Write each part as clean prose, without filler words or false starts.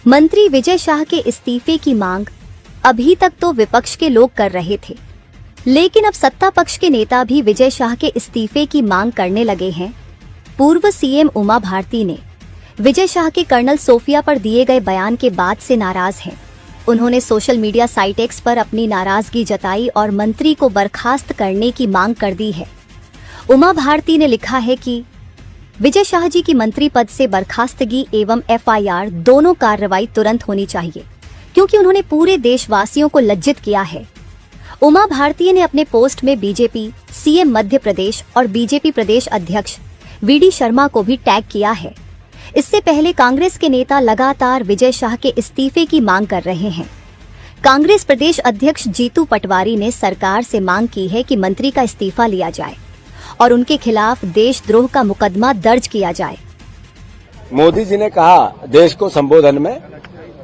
मंत्री विजय शाह के इस्तीफे की मांग अभी तक तो विपक्ष के लोग कर रहे थे, लेकिन अब सत्ता पक्ष के नेता भी विजय शाह के इस्तीफे की मांग करने लगे हैं। पूर्व सीएम उमा भारती ने विजय शाह के कर्नल सोफिया पर दिए गए बयान के बाद से नाराज हैं। उन्होंने सोशल मीडिया साइट एक्स पर अपनी नाराजगी जताई और मंत्री को बर्खास्त करने की मांग कर दी है। उमा भारती ने लिखा है कि विजय शाह जी की मंत्री पद से बर्खास्तगी एवं एफआईआर दोनों कार्रवाई तुरंत होनी चाहिए, क्योंकि उन्होंने पूरे देशवासियों को लज्जित किया है। उमा भारती ने अपने पोस्ट में बीजेपी, सीएम मध्य प्रदेश और बीजेपी प्रदेश अध्यक्ष वीडी शर्मा को भी टैग किया है। इससे पहले कांग्रेस के नेता लगातार विजय शाह के इस्तीफे की मांग कर रहे हैं। कांग्रेस प्रदेश अध्यक्ष जीतू पटवारी ने सरकार से मांग की है कि मंत्री का इस्तीफा लिया जाए और उनके खिलाफ देशद्रोह का मुकदमा दर्ज किया जाए। मोदी जी ने कहा देश को संबोधन में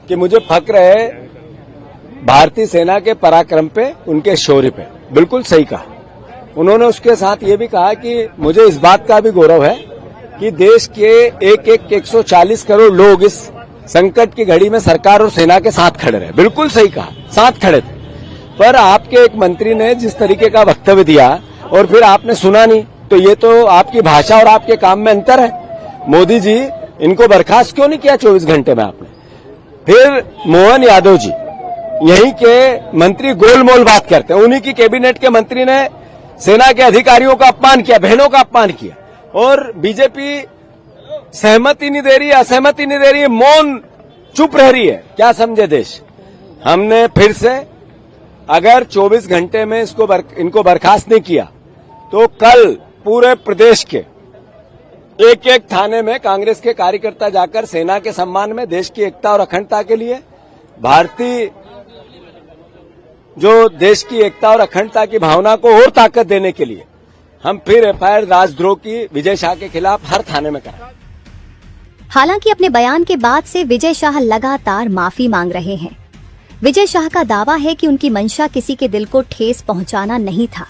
कि मुझे फक्र है भारतीय सेना के पराक्रम पे, उनके शौर्य पे। बिल्कुल सही कहा उन्होंने। उसके साथ ये भी कहा कि मुझे इस बात का भी गौरव है कि देश के 140 करोड़ लोग इस संकट की घड़ी में सरकार और सेना के साथ खड़े रहे। बिल्कुल सही कहा, साथ खड़े थे। पर आपके एक मंत्री ने जिस तरीके का वक्तव्य दिया और फिर आपने सुना नहीं, तो ये तो आपकी भाषा और आपके काम में अंतर है। मोदी जी, इनको बर्खास्त क्यों नहीं किया 24 घंटे में आपने? फिर मोहन यादव जी, यहीं के मंत्री गोलमोल बात करते हैं। उन्हीं की कैबिनेट के मंत्री ने सेना के अधिकारियों का अपमान किया, बहनों का अपमान किया, और बीजेपी सहमति नहीं दे रही है, असहमति नहीं दे रही है, मौन चुप रह रही है। क्या समझे देश? हमने फिर से अगर 24 घंटे में इनको बर्खास्त नहीं किया तो कल पूरे प्रदेश के एक एक थाने में कांग्रेस के कार्यकर्ता जाकर सेना के सम्मान में, देश की एकता और अखंडता के लिए, भारतीय जो देश की एकता और अखंडता की भावना को और ताकत देने के लिए हम फिर एफआईआर राजद्रोह की विजय शाह के खिलाफ हर थाने में कराएं। हालांकि अपने बयान के बाद से विजय शाह लगातार माफी मांग रहे हैं। विजय शाह का दावा है कि उनकी मंशा किसी के दिल को ठेस पहुंचाना नहीं था।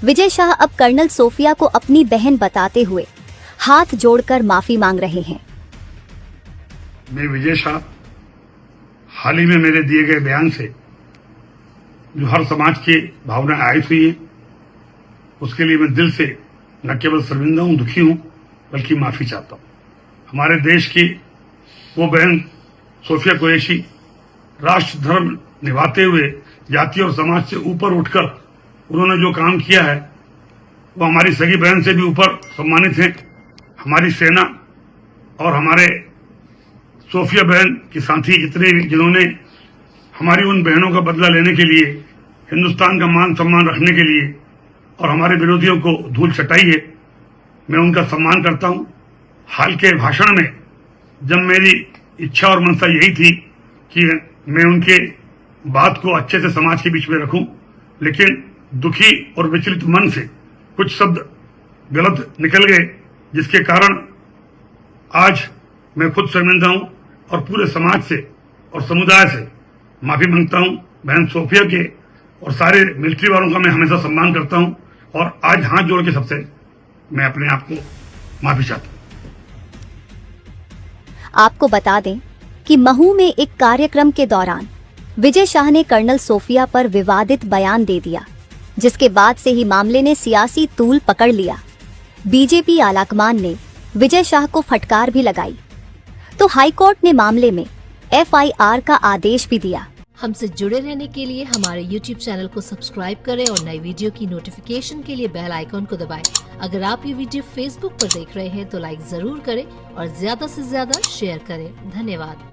विजय शाह अब कर्नल सोफिया को अपनी बहन बताते हुए हाथ जोड़कर माफी मांग रहे हैं। मैं विजय शाह हाल ही में मेरे दिए गए बयान से जो हर समाज की भावनाएं आहत हुई है, उसके लिए मैं दिल से न केवल शर्मिंदा हूं, दुखी हूं, बल्कि माफी चाहता हूं। हमारे देश की वो बहन सोफिया कुरैशी राष्ट्र धर्म निभाते हुए जाति और समाज से ऊपर उठकर उन्होंने जो काम किया है, वो हमारी सगी बहन से भी ऊपर सम्मानित हैं। हमारी सेना और हमारे सोफिया बहन के साथी जितने भी, जिन्होंने हमारी उन बहनों का बदला लेने के लिए, हिंदुस्तान का मान सम्मान रखने के लिए और हमारे विरोधियों को धूल चटाई है, मैं उनका सम्मान करता हूं। हाल के भाषण में जब मेरी इच्छा और मनसा यही थी कि मैं उनके बात को अच्छे से समाज के बीच में रखूं, लेकिन दुखी और विचलित मन से कुछ शब्द गलत निकल गए, जिसके कारण आज मैं खुद शर्मिंदा हूं और पूरे समाज से और समुदाय से माफी मांगता हूं। बहन सोफिया के और सारे मिलिट्री वालों का मैं हमेशा सम्मान करता हूं और आज हाथ जोड़ के सबसे मैं अपने आप को माफी चाहता हूं। आपको बता दें कि महू में एक कार्यक्रम के दौरान विजय शाह ने कर्नल सोफिया पर विवादित बयान दे दिया, जिसके बाद से ही मामले ने सियासी तूल पकड़ लिया। बीजेपी आलाकमान ने विजय शाह को फटकार भी लगाई, तो हाईकोर्ट ने मामले में एफआईआर का आदेश भी दिया। हमसे जुड़े रहने के लिए हमारे YouTube चैनल को सब्सक्राइब करें और नई वीडियो की नोटिफिकेशन के लिए बेल आइकॉन को दबाएं। अगर आप ये वीडियो Facebook पर देख रहे हैं तो लाइक जरूर करें और ज्यादा से ज्यादा शेयर करें। धन्यवाद।